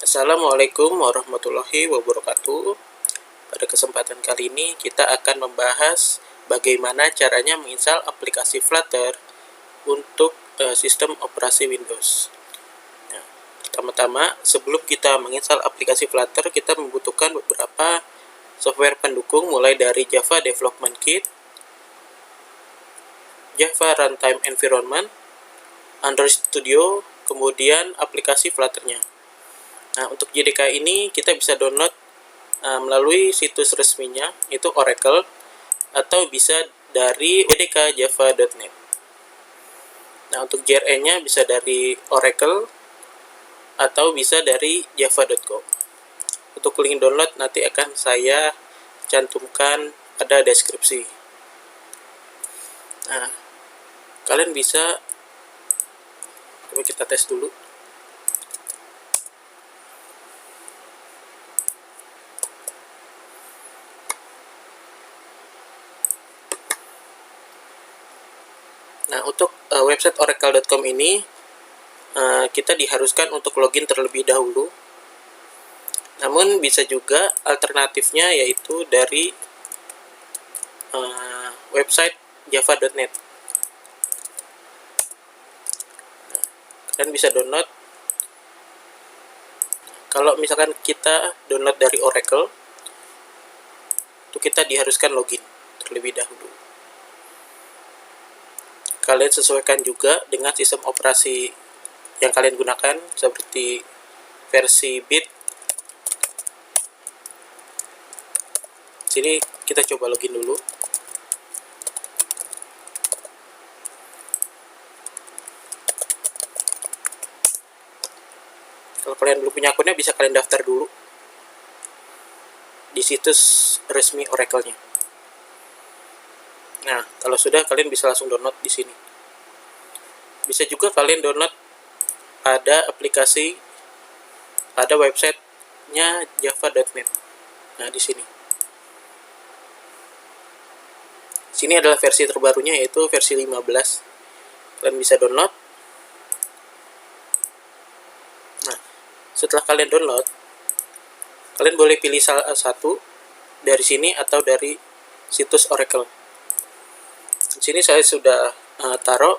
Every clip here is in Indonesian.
Assalamualaikum warahmatullahi wabarakatuh. Pada kesempatan kali ini kita akan membahas bagaimana caranya menginstal aplikasi Flutter untuk sistem operasi Windows. Nah, pertama-tama sebelum kita menginstal aplikasi Flutter, kita membutuhkan beberapa software pendukung mulai dari Java Development Kit, Java Runtime Environment, Android Studio, kemudian aplikasi Flutter-nya. Nah, untuk JDK ini kita bisa download melalui situs resminya, itu Oracle, atau bisa dari jdkjava.net. Nah, untuk JRE-nya bisa dari Oracle atau bisa dari java.com. Untuk link download nanti akan saya cantumkan pada deskripsi. Nah, kalian bisa, coba kita tes dulu. Nah, untuk website oracle.com ini kita diharuskan untuk login terlebih dahulu. Namun bisa juga alternatifnya yaitu dari website java.net. Kalian bisa download. Kalau misalkan kita download dari Oracle, itu kita diharuskan login terlebih dahulu. Kalian sesuaikan juga dengan sistem operasi yang kalian gunakan, seperti versi bit. Sini kita coba login dulu. Kalau kalian belum punya akunnya, bisa kalian daftar dulu di situs resmi Oracle-nya. Nah, kalau sudah, kalian bisa langsung download di sini. Bisa juga kalian download pada aplikasi, pada website-nya java.net. Nah, di sini. Sini adalah versi terbarunya, yaitu versi 15. Kalian bisa download. Nah, setelah kalian download, kalian boleh pilih salah satu dari sini atau dari situs Oracle. Di sini saya sudah taruh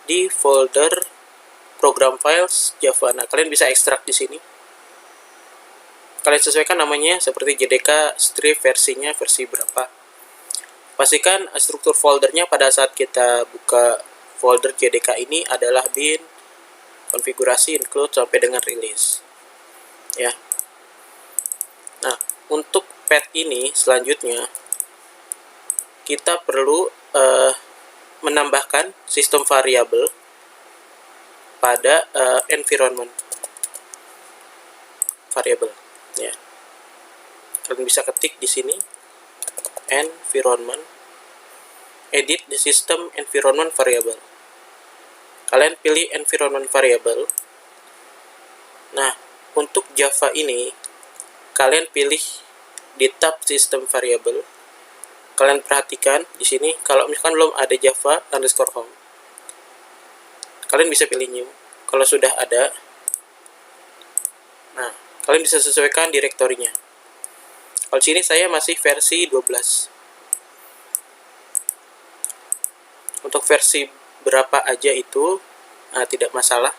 di folder program files Java. Nah, kalian bisa ekstrak di sini. Kalian sesuaikan namanya seperti JDK strip versinya versi berapa. Pastikan struktur foldernya pada saat kita buka folder JDK ini adalah bin, konfigurasi, include, sampai dengan release. Ya. Nah, untuk path ini selanjutnya kita perlu menambahkan sistem variabel pada environment variable. Ya, kalian bisa ketik di sini environment, edit the system environment variable. Kalian pilih environment variable. Nah, untuk Java ini kalian pilih di tab system variable. Kalian perhatikan di sini, kalau misalkan belum ada Java _home, kalian bisa pilih new. Kalau sudah ada, nah, kalian bisa sesuaikan direktorinya. Kalau sini saya masih versi 12. Untuk versi berapa aja itu tidak masalah.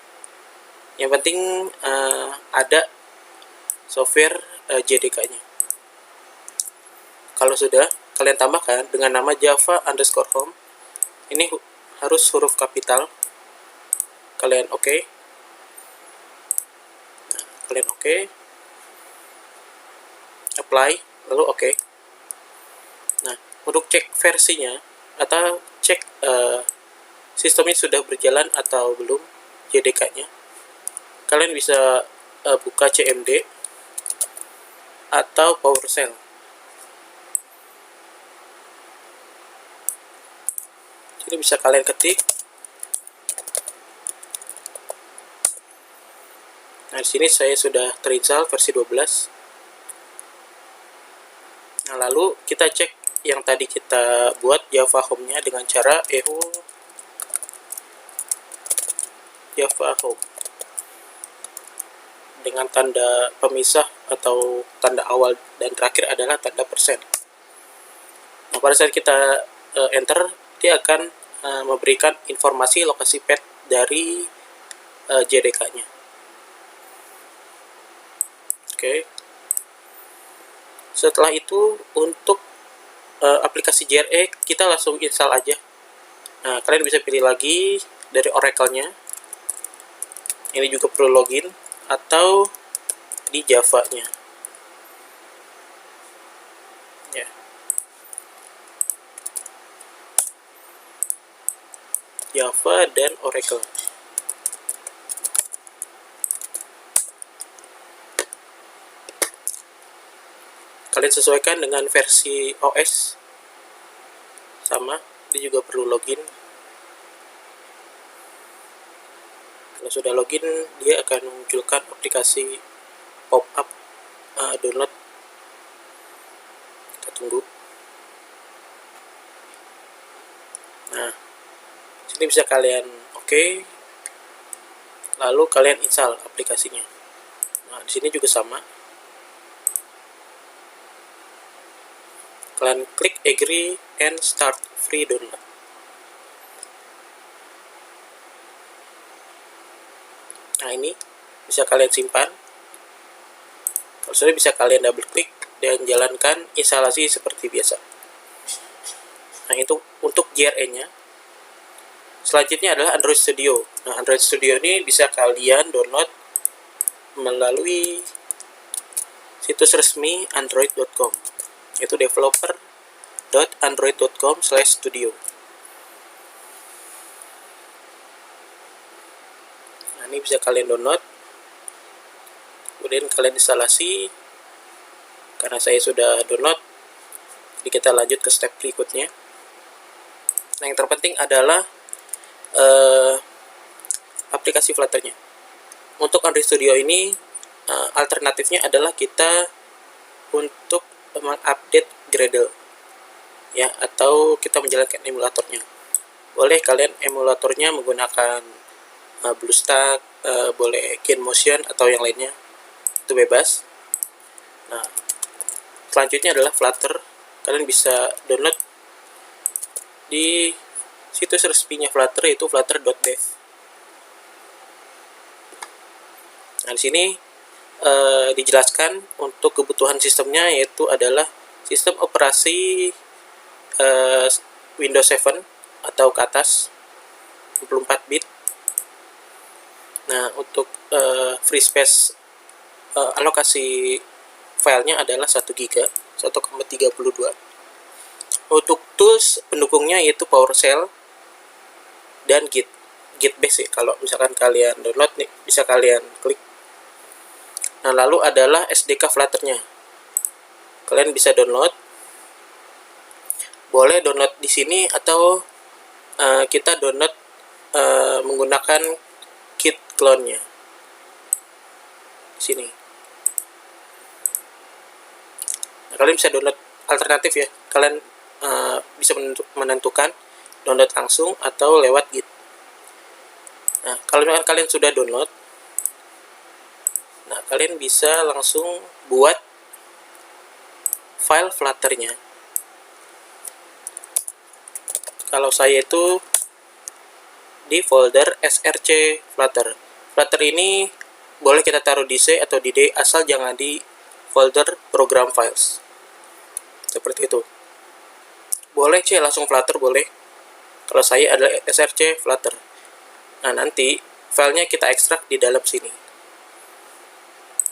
Yang penting ada software JDK-nya. Kalau sudah, kalian tambahkan dengan nama Java _home. Ini harus huruf kapital. Kalian oke. Nah, kalian oke. Apply, lalu oke. Nah, untuk cek versinya atau cek sistemnya sudah berjalan atau belum JDK-nya, kalian bisa buka CMD atau PowerShell. Jadi bisa kalian ketik. Nah, di sini saya sudah terinstall versi 12. Nah, lalu kita cek yang tadi kita buat Java Home-nya dengan cara echo Java Home. dengan tanda pemisah atau tanda awal dan terakhir adalah tanda persen. Nah, pada saat kita enter, dia akan memberikan informasi lokasi path dari JDK-nya. Oke. Setelah itu untuk aplikasi JRE kita langsung install aja. Nah, kalian bisa pilih lagi dari Oracle-nya. Ini juga perlu login atau di Java-nya. Ya. Java dan Oracle. Kalian sesuaikan dengan versi OS. Sama, dia juga perlu login. Kalau sudah login, dia akan memunculkan aplikasi pop-up download. Kita tunggu. Nah, sini bisa kalian oke. Lalu kalian install aplikasinya. Nah, di sini juga sama. Kalian klik agree and start free download. Nah, ini bisa kalian simpan. Kalau sudah, bisa kalian double klik dan jalankan instalasi seperti biasa. Nah, itu untuk JRE-nya. Selanjutnya adalah Android Studio. Nah, Android Studio ini bisa kalian download melalui situs resmi android.com, yaitu developer.android.com/studio. Nah, ini bisa kalian download, kemudian kalian instalasi. Karena saya sudah download, jadi kita lanjut ke step berikutnya. Nah, yang terpenting adalah aplikasi Flutter-nya. Untuk Android Studio ini alternatifnya adalah kita untuk mengupdate Gradle, ya, atau kita menjalankan emulatornya. Boleh kalian emulatornya menggunakan BlueStack, boleh KineMotion atau yang lainnya, itu bebas. Nah, selanjutnya adalah Flutter. Kalian bisa download di situs resminya Flutter, yaitu flutter.dev. Nah, di sini dijelaskan untuk kebutuhan sistemnya, yaitu adalah sistem operasi Windows 7 atau ke atas, 24 bit. Nah, untuk free space alokasi filenya adalah 1 GB, 1,32. Untuk tools pendukungnya yaitu PowerShell dan Git base. Kalau misalkan kalian download nih, bisa kalian klik. Nah, lalu adalah SDK Flutter-nya. Kalian bisa download. Boleh download di sini atau kita download menggunakan Git clone-nya. Di sini. Nah, kalian bisa download alternatif ya. Kalian bisa menentukan download langsung atau lewat Git. Nah, kalau misalkan kalian sudah download, nah, kalian bisa langsung buat file Flutter-nya. Kalau saya itu di folder src Flutter. Flutter ini boleh kita taruh di C atau di D, asal jangan di folder program files. Seperti itu. Boleh C langsung Flutter, boleh. Kalau saya adalah src Flutter. Nah, nanti filenya kita ekstrak di dalam sini.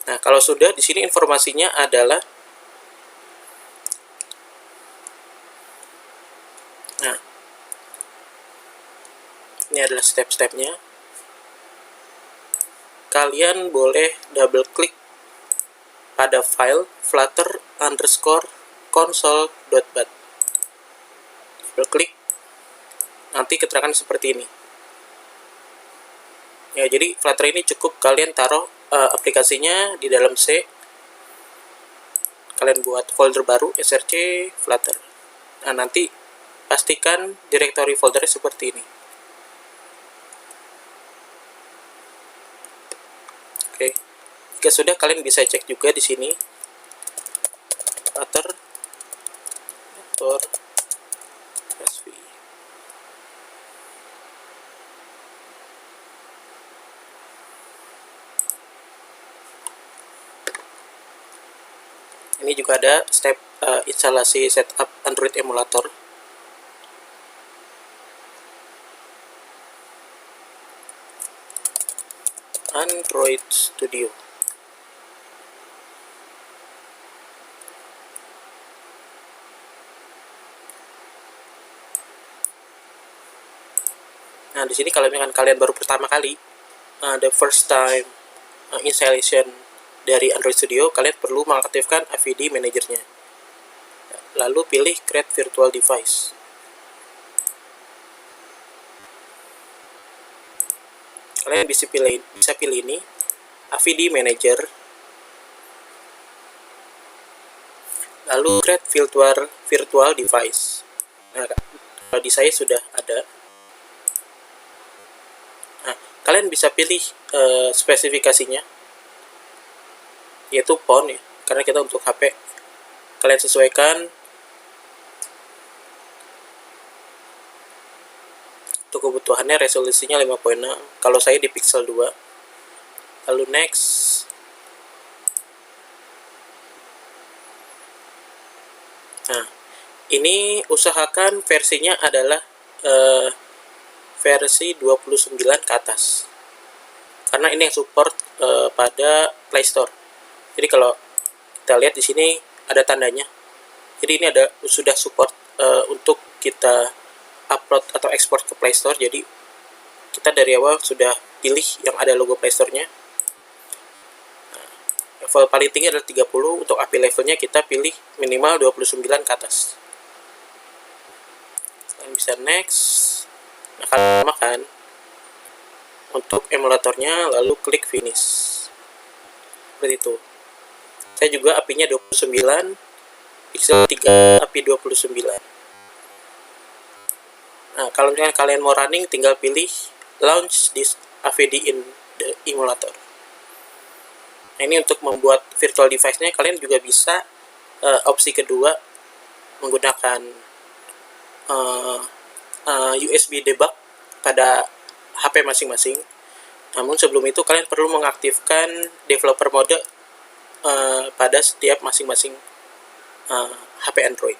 Nah, kalau sudah, di sini informasinya adalah, nah, ini adalah step-stepnya. Kalian boleh double klik pada file flutter_console.bat. Double klik, nanti keterangan seperti ini. Ya, jadi Flutter ini cukup kalian taruh aplikasinya di dalam C. Kalian buat folder baru src Flutter. Nah, nanti pastikan directory foldernya seperti ini. Oke. Jika sudah, kalian bisa cek juga di sini Flutter SV. Ini juga ada step instalasi setup Android emulator. Android Studio. Nah, di sini kalau misalkan kalian baru pertama kali, the first time installation dari Android Studio, kalian perlu mengaktifkan AVD Manager-nya. Lalu pilih Create Virtual Device. Kalian bisa pilih ini, AVD Manager. Lalu Create Virtual Device. Nah, kalau di saya sudah ada. Nah, kalian bisa pilih spesifikasinya, yaitu PON ya, karena kita untuk HP. Kalian sesuaikan untuk kebutuhannya, resolusinya 5.6. Kalau saya di Pixel 2. Lalu next. Nah, ini usahakan versinya adalah versi 29 ke atas, karena ini yang support pada Play Store. Jadi kalau kita lihat di sini ada tandanya, jadi ini sudah support untuk kita upload atau ekspor ke Play Store. Jadi kita dari awal sudah pilih yang ada logo Play Store-nya. Level paling tinggi adalah 30. Untuk API levelnya kita pilih minimal 29 ke atas. Kalian bisa next. Nah, kalian makan untuk emulatornya, lalu klik finish. Seperti itu. Saya juga API-nya 29, Pixel 3 API 29. Nah, kalau misalnya kalian mau running, tinggal pilih launch this AVD in the emulator. Nah, ini untuk membuat virtual device-nya. Kalian juga bisa opsi kedua menggunakan USB debug pada HP masing-masing. Namun sebelum itu kalian perlu mengaktifkan developer mode pada setiap masing-masing HP Android,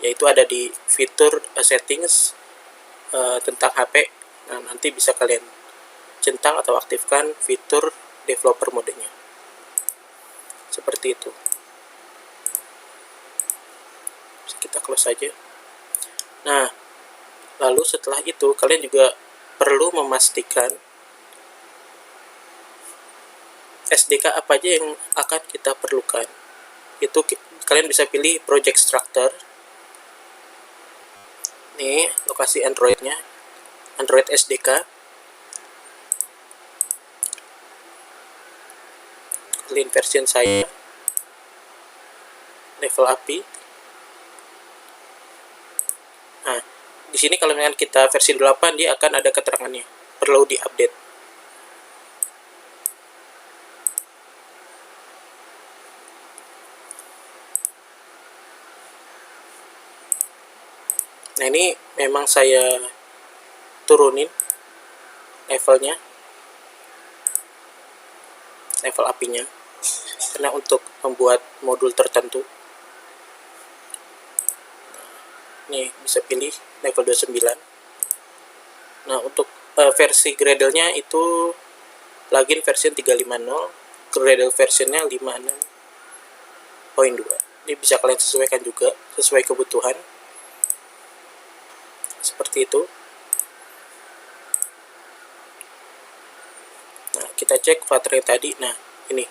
yaitu ada di fitur settings tentang HP. Nah, nanti bisa kalian centang atau aktifkan fitur developer modenya. Seperti itu. Bisa kita close saja. Nah, lalu setelah itu kalian juga perlu memastikan SDK apa aja yang akan kita perlukan. Itu kalian bisa pilih project structure. Ini lokasi Android-nya, Android SDK. Clean version saya, level API. Nah, di sini kalau misalkan kita versi 8, dia akan ada keterangannya, perlu diupdate. Nah, ini memang saya turunin levelnya, level API-nya, karena untuk membuat modul tertentu. Nih, bisa pilih level 29. Nah, untuk versi Gradle-nya itu plugin version 350, Gradle versionnya 56.2. Ini bisa kalian sesuaikan juga sesuai kebutuhan. Seperti itu. Nah, kita cek Flutter yang tadi. Nah, ini.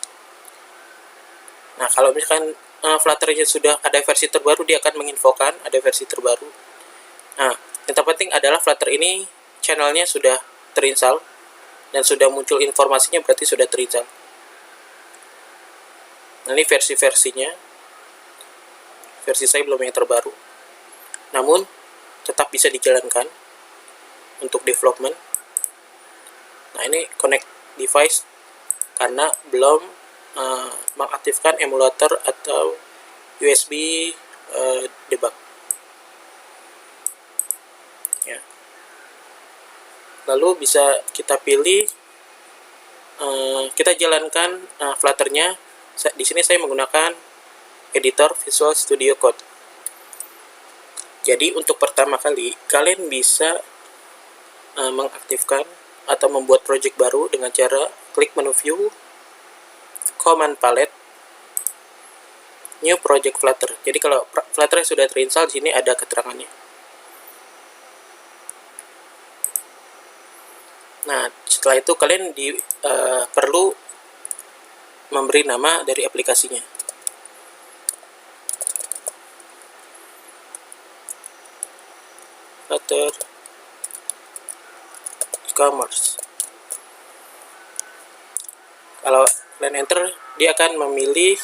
Nah, kalau misalkan Flutter-nya sudah ada versi terbaru, dia akan menginfokan ada versi terbaru. Nah, yang terpenting adalah Flutter ini channelnya sudah terinstall dan sudah muncul informasinya, berarti sudah terinstall. Nah, ini versi-versinya. Versi saya belum yang terbaru. Namun, tetap bisa dijalankan untuk development. Nah, ini connect device. karena belum mengaktifkan emulator atau USB debug. Ya. Lalu bisa kita pilih, kita jalankan Flutter-nya. Di sini saya menggunakan editor Visual Studio Code. Jadi untuk pertama kali kalian bisa mengaktifkan atau membuat project baru dengan cara klik menu view, command palette, new project Flutter. Jadi kalau Flutter sudah terinstall, di sini ada keterangannya. Nah, setelah itu kalian perlu memberi nama dari aplikasinya. Flutter e-commerce. Kalau kalian enter, dia akan memilih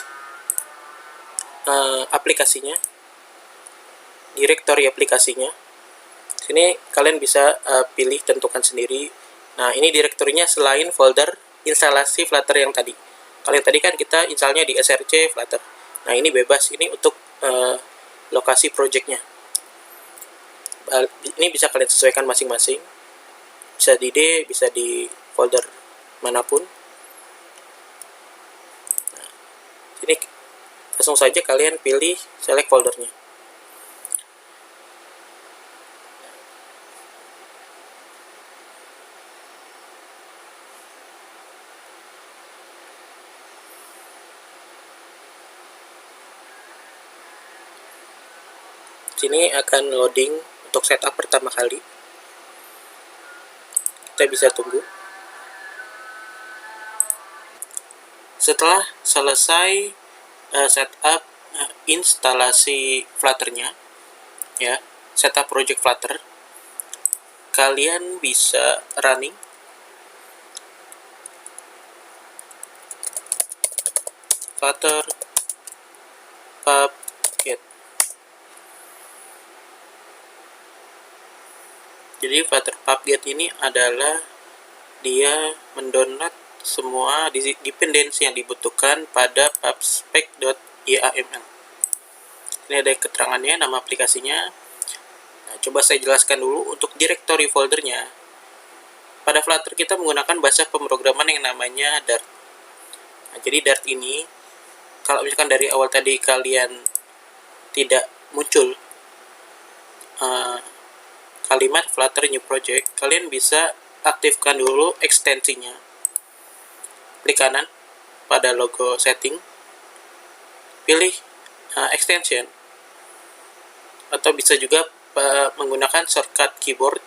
aplikasinya, direktori aplikasinya. Sini kalian bisa pilih, tentukan sendiri. Nah, ini direktorinya selain folder instalasi Flutter yang tadi. Kalau yang tadi kan kita installnya di src Flutter. Nah, ini bebas. Ini untuk lokasi projectnya. Ini bisa kalian sesuaikan masing-masing. Bisa di D, bisa di folder manapun. Nah, ini langsung saja kalian pilih select foldernya. Sini akan loading untuk setup pertama kali. Kita bisa tunggu. Setelah selesai setup instalasi Flutter-nya, ya, setup project Flutter, kalian bisa running Flutter pub-get. Jadi Flutter pub-get ini adalah dia mendownload semua dependensi yang dibutuhkan pada pubspec.yaml. Ini ada keterangannya, nama aplikasinya. Nah, coba saya jelaskan dulu untuk directory foldernya. Pada Flutter kita menggunakan bahasa pemrograman yang namanya Dart. Nah, jadi Dart ini, kalau misalkan dari awal tadi kalian tidak muncul kalimat Flutter new project, kalian bisa aktifkan dulu ekstensinya. Klik kanan pada logo setting, pilih extension, atau bisa juga menggunakan shortcut keyboard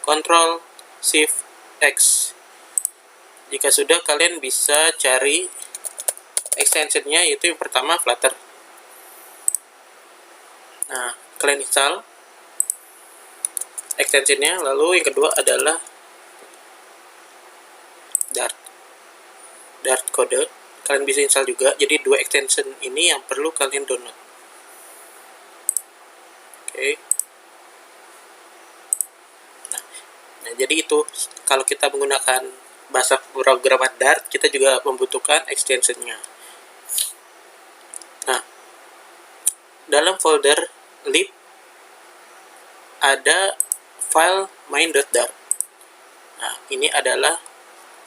Ctrl Shift X. Jika sudah, kalian bisa cari extensionnya, yaitu yang pertama Flutter. Nah, kalian install extensionnya. Lalu yang kedua adalah Dart Code. Kalian bisa install juga. Jadi dua extension ini yang perlu kalian download. Oke. Nah, jadi itu kalau kita menggunakan bahasa pemrograman Dart, kita juga membutuhkan extensionnya. Nah, dalam folder lib ada file main.dart. Nah, ini adalah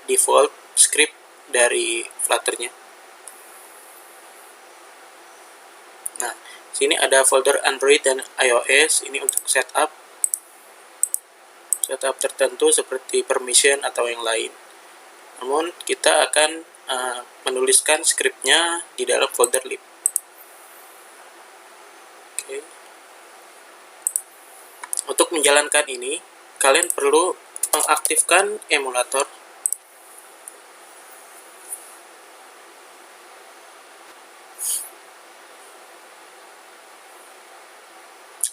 default script dari Flutter-nya. Nah, sini ada folder Android dan iOS. Ini untuk setup tertentu seperti permission atau yang lain. Namun kita akan menuliskan scriptnya di dalam folder lib. Oke. Untuk menjalankan ini, kalian perlu mengaktifkan emulator.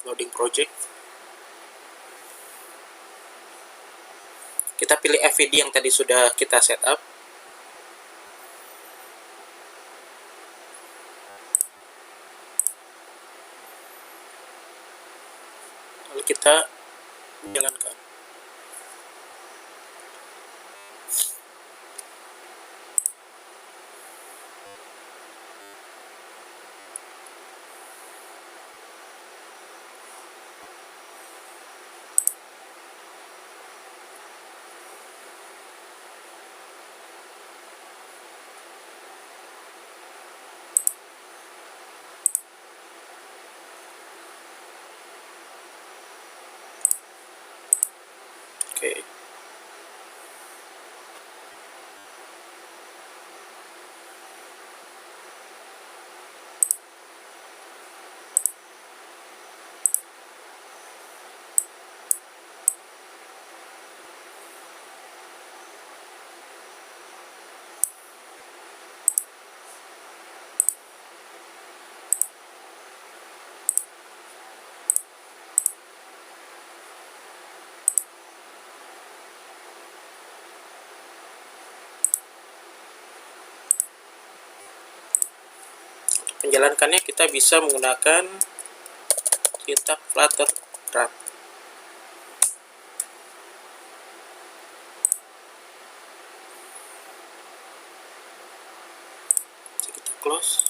Loading project. Kita pilih FVD yang tadi sudah kita setup. Lalu kita jalankan. Oke. Menjalankannya kita bisa menggunakan cetak Flutter Run. Kita close.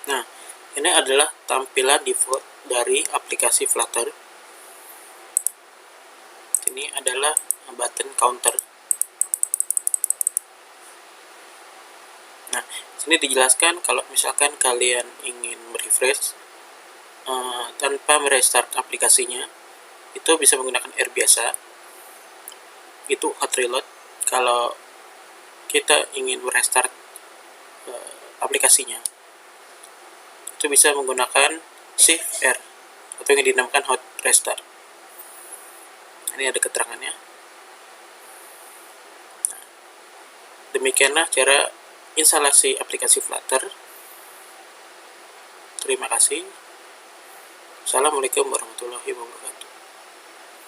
Nah, ini adalah tampilan default dari aplikasi Flutter. Ini adalah button counter. Nah, sini dijelaskan kalau misalkan kalian ingin merefresh tanpa merestart aplikasinya, itu bisa menggunakan R biasa. Itu hot reload. Kalau kita ingin merestart aplikasinya, itu bisa menggunakan Shift R atau yang dinamakan hot restart. Ini ada keterangannya. Nah, demikianlah cara instalasi aplikasi Flutter. Terima kasih. Assalamualaikum warahmatullahi wabarakatuh.